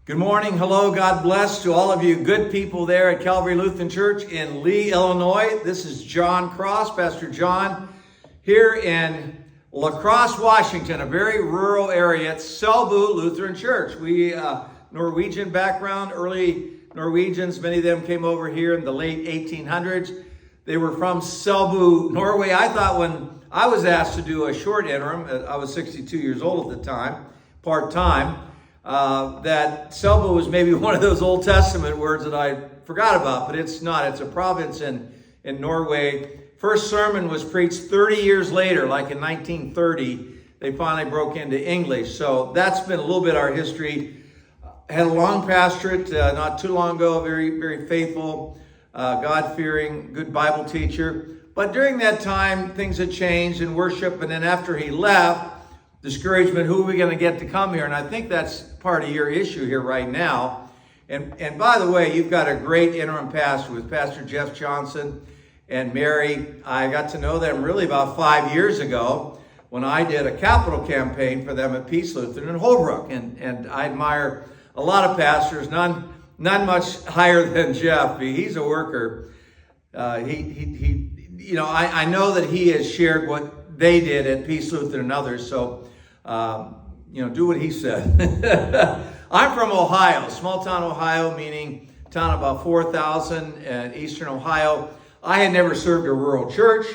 Good morning, hello, God bless to all of you good people there at Calvary Lutheran Church in Lee, Illinois. This is John Cross, Pastor John, here in La Crosse, Washington, a very rural area at Selbu Lutheran Church. We, Norwegian background, early Norwegians, many of them came over here in the late 1800s. They were from Selbu, Norway. I thought when I was asked to do a short interim, I was 62 years old at the time, part-time, that Selbu was maybe one of those Old Testament words that I forgot about, but it's not. It's a province in Norway. First sermon was preached 30 years later, like in 1930. They finally broke into English. So that's been a little bit our history. Had a long pastorate not too long ago, very, very faithful, God-fearing, good Bible teacher. But during that time, things had changed in worship, and then after he left, discouragement, who are we going to get to come here? And I think that's part of your issue here right now. And by the way, you've got a great interim pastor with Pastor Jeff Johnson and Mary. I got to know them really about 5 years ago when I did a capital campaign for them at Peace Lutheran in Holbrook. And I admire a lot of pastors, none much higher than Jeff. He's a worker. I know that he has shared what they did at Peace Lutheran and others. So, do what he said. I'm from Ohio, small town Ohio, meaning town about 4,000 in eastern Ohio. I had never served a rural church.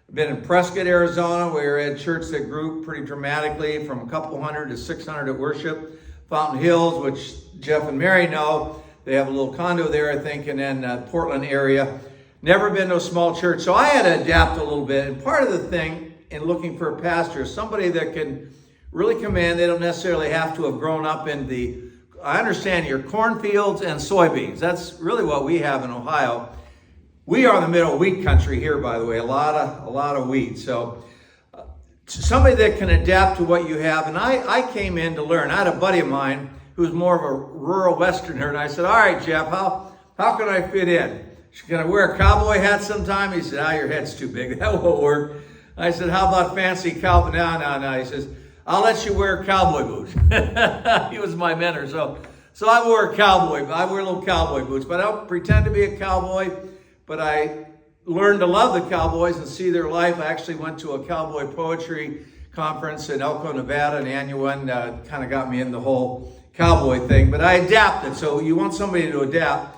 I've been in Prescott, Arizona, where we had a church that grew pretty dramatically from a couple hundred to 600 at worship. Fountain Hills, which Jeff and Mary know, they have a little condo there, I think, and then Portland area. Never been to a small church, so I had to adapt a little bit. And part of the thing in looking for a pastor is somebody that can really command. They don't necessarily have to have grown up in I understand your cornfields and soybeans. That's really what we have in Ohio. We are in the middle of wheat country here, by the way, a lot of wheat. So somebody that can adapt to what you have. And I came in to learn. I had a buddy of mine who was more of a rural Westerner, and I said, all right, Jeff, how can I fit in? Can I wear a cowboy hat sometime? He said, your head's too big. That won't work. I said, how about fancy cowboy? No. He says, I'll let you wear cowboy boots. He was my mentor. So I wore I wear little cowboy boots, but I don't pretend to be a cowboy. But I learned to love the Cowboys and see their life. I actually went to a cowboy poetry conference in Elko, Nevada, an annual one. Kind of got me in the whole cowboy thing. But I adapted. So you want somebody to adapt.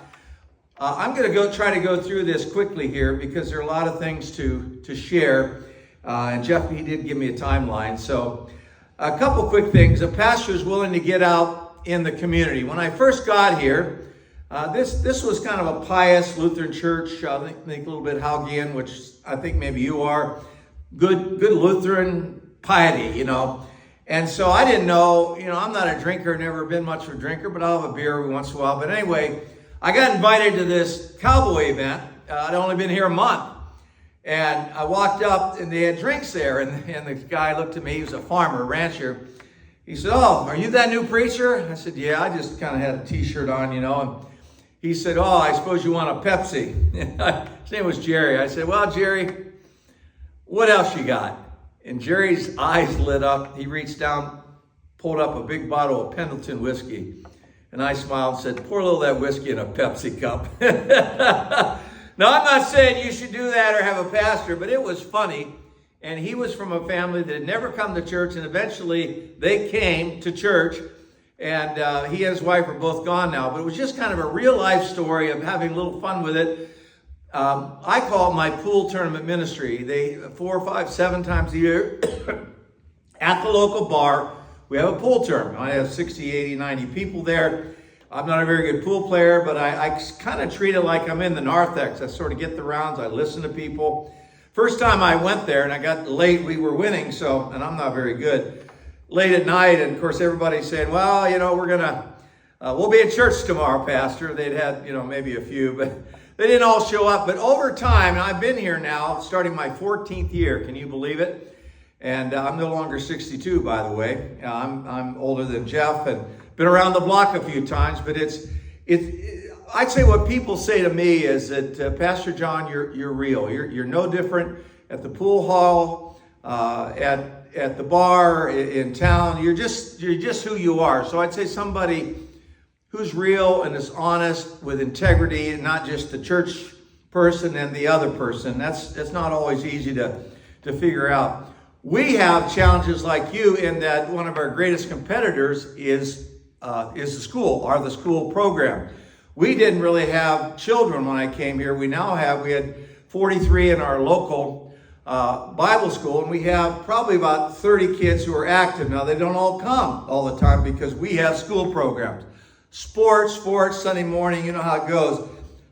I'm going to try to go through this quickly here because there are a lot of things to share. And Jeff, he did give me a timeline. So a couple quick things. A pastor is willing to get out in the community. When I first got here, this was kind of a pious Lutheran church. I think a little bit Haugian, which I think maybe you are. Good Lutheran piety, And so I didn't know, I'm not a drinker, never been much of a drinker, but I'll have a beer every once in a while. But anyway, I got invited to this cowboy event. I'd only been here a month. And I walked up and they had drinks there. And the guy looked at me. He was a farmer, a rancher. He said, are you that new preacher? I said, yeah, I just kind of had a t-shirt on, And he said, I suppose you want a Pepsi. His name was Jerry. I said, well, Jerry, what else you got? And Jerry's eyes lit up. He reached down, pulled up a big bottle of Pendleton whiskey. And I smiled and said, pour a little of that whiskey in a Pepsi cup. Now, I'm not saying you should do that or have a pastor, but it was funny. And he was from a family that had never come to church, and eventually they came to church. And he and his wife are both gone now. But it was just kind of a real-life story of having a little fun with it. I call it my pool tournament ministry. 4, 5, 7 times a year at the local bar, we have a pool tournament. I have 60, 80, 90 people there. I'm not a very good pool player, but I kind of treat it like I'm in the narthex. I sort of get the rounds. I listen to people. First time I went there and I got late, we were winning, and I'm not very good. Late at night, and of course everybody's saying, well, we'll be at church tomorrow, Pastor. They'd had, maybe a few, but they didn't all show up. But over time, and I've been here now, starting my 14th year. Can you believe it? And I'm no longer 62, by the way. I'm older than Jeff and been around the block a few times. But I'd say what people say to me is that, Pastor John, you're real. You're no different at the pool hall, at the bar, in town. You're just who you are. So I'd say somebody who's real and is honest with integrity, and not just the church person and the other person. That's not always easy to figure out. We have challenges like you in that one of our greatest competitors is the school program. We didn't really have children when I came here. We had 43 in our local Bible school, and we have probably about 30 kids who are active. Now, they don't all come all the time because we have school programs. Sports, Sunday morning, you know how it goes.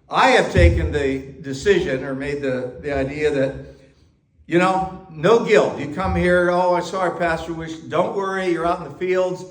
I have taken the decision or made the idea that, no guilt. You come here, oh, I'm sorry, Pastor, don't worry, you're out in the fields,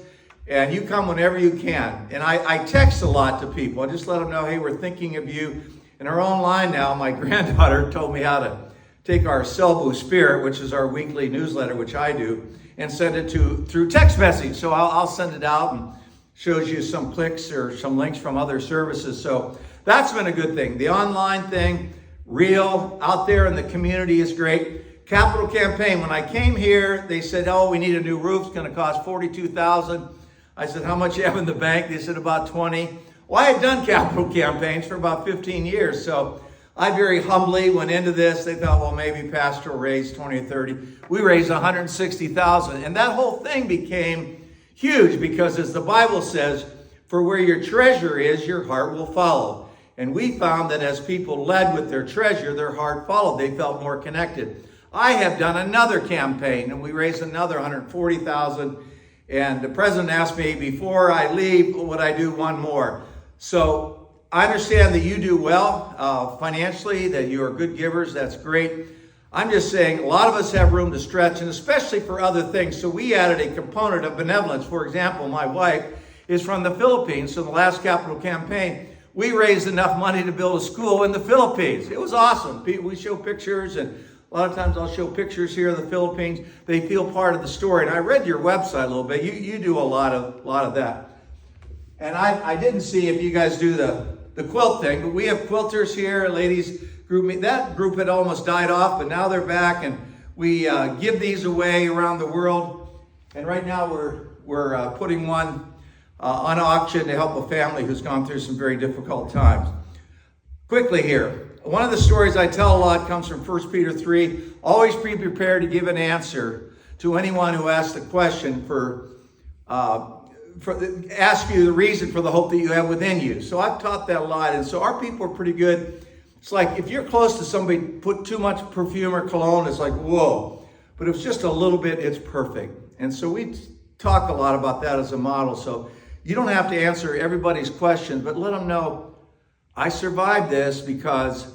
and you come whenever you can. And I text a lot to people. I just let them know, hey, we're thinking of you. And our online now, my granddaughter told me how to take our Selbu Spirit, which is our weekly newsletter, which I do, and send it through text message. So I'll send it out and shows you some clicks or some links from other services. So that's been a good thing. The online thing, real, out there in the community is great. Capital campaign. When I came here, they said, oh, we need a new roof. It's going to cost $42,000. I said, how much you have in the bank? They said about 20. Well, I had done capital campaigns for about 15 years. So I very humbly went into this. They thought, well, maybe Pastor will raise 20 or 30. We raised $160,000. And that whole thing became huge because, as the Bible says, for where your treasure is, your heart will follow. And we found that as people led with their treasure, their heart followed. They felt more connected. I have done another campaign, and we raised another $140,000. And the president asked me before I leave, would I do one more? So I understand that you do well financially, that you are good givers. That's great. I'm just saying a lot of us have room to stretch, and especially for other things. So we added a component of benevolence. For example, my wife is from the Philippines. So in the last capital campaign, we raised enough money to build a school in the Philippines. It was awesome. We show pictures, and a lot of times I'll show pictures here of the Philippines. They feel part of the story. And I read your website a little bit. You do a lot of that. And I didn't see if you guys do the quilt thing, but we have quilters here, ladies group. That group had almost died off, but now they're back, and we give these away around the world. And right now we're putting one on auction to help a family who's gone through some very difficult times. Quickly here. One of the stories I tell a lot comes from 1 Peter 3. Always be prepared to give an answer to anyone who asks the question ask you the reason for the hope that you have within you. So I've taught that a lot. And so our people are pretty good. It's like if you're close to somebody, put too much perfume or cologne, it's like, whoa. But if it's just a little bit, it's perfect. And so we talk a lot about that as a model. So you don't have to answer everybody's questions, but let them know, I survived this because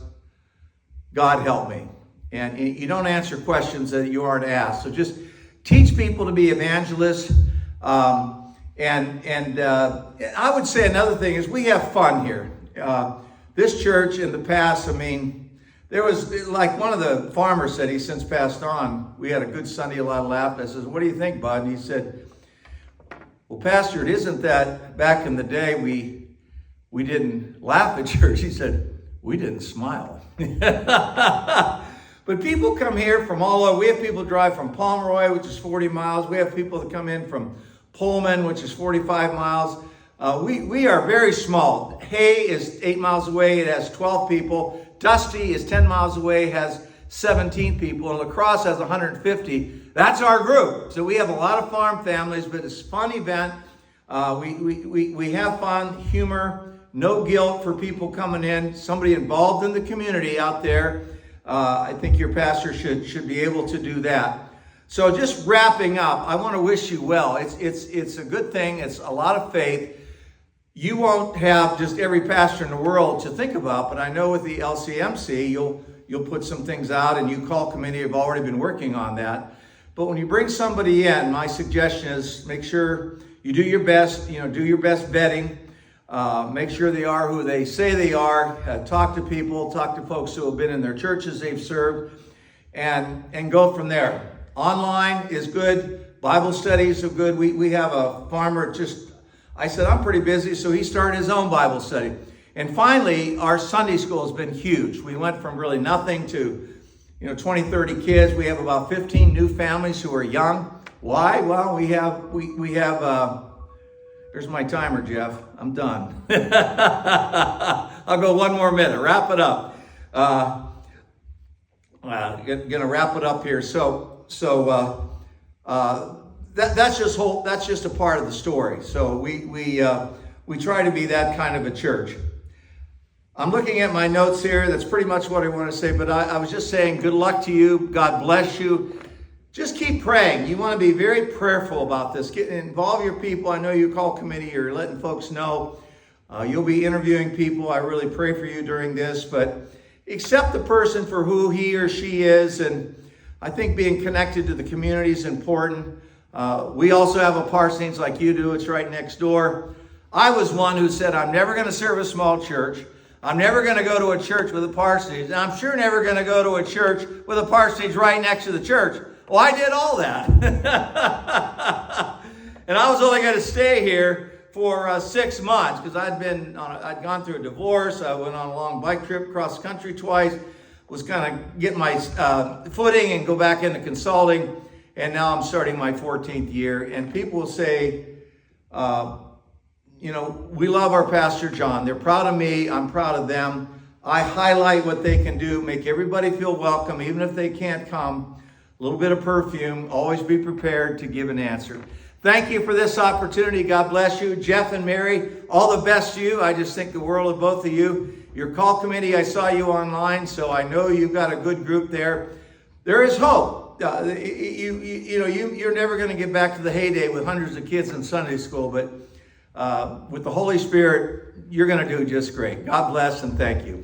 God helped me. And you don't answer questions that you aren't asked. So just teach people to be evangelists. And I would say another thing is we have fun here. This church in the past, there was, like one of the farmers said, he's since passed on, we had a good Sunday, a lot of laughter. I says, what do you think, bud? And he said, well, Pastor, it isn't that back in the day we didn't laugh at church. He said, we didn't smile. But people come here from all over. We have people drive from Pomeroy, which is 40 miles. We have people that come in from Pullman, which is 45 miles. We are very small. Hay is 8 miles away. It has 12 people. Dusty is 10 miles away, has 17 people. And La Crosse has 150. That's our group. So we have a lot of farm families, but it's a fun event. We have fun, humor, no guilt for people coming in. Somebody involved in the community out there. I think your pastor should be able to do that. So just wrapping up, I want to wish you well. It's a good thing. It's a lot of faith. You won't have just every pastor in the world to think about, but I know with the LCMC, you'll put some things out, and you call committee have already been working on that. But when you bring somebody in, my suggestion is make sure you do your best. Do your best vetting. Make sure they are who they say they are. Talk to people. Talk to folks who have been in their churches they've served, and go from there. Online is good. Bible studies are good. We have a farmer I said, I'm pretty busy, so he started his own Bible study. And finally, our Sunday school has been huge. We went from really nothing to 20, 30 kids. We have about 15 new families who are young. Why? Well, we have There's my timer, Jeff. I'm done. I'll go one more minute. Wrap it up. Gonna wrap it up here. That's just a part of the story. So we try to be that kind of a church. I'm looking at my notes here. That's pretty much what I want to say. But I was just saying, good luck to you. God bless you. Just keep praying. You want to be very prayerful about this. Involve your people. I know you call committee. You're letting folks know. You'll be interviewing people. I really pray for you during this. But accept the person for who he or she is. And I think being connected to the community is important. We also have a parsonage like you do. It's right next door. I was one who said, I'm never going to serve a small church. I'm never going to go to a church with a parsonage. And I'm sure never going to go to a church with a parsonage right next to the church. Well, I did all that. And I was only going to stay here for 6 months because I'd gone through a divorce. I went on a long bike trip across the country twice. Was kind of getting my footing and go back into consulting. And now I'm starting my 14th year. And people will say, we love our Pastor John. They're proud of me. I'm proud of them. I highlight what they can do, make everybody feel welcome, even if they can't come. A little bit of perfume. Always be prepared to give an answer. Thank you for this opportunity. God bless you. Jeff and Mary, all the best to you. I just think the world of both of you. Your call committee, I saw you online, so I know you've got a good group there. There is hope. You're never going to get back to the heyday with hundreds of kids in Sunday school, but with the Holy Spirit, you're going to do just great. God bless and thank you.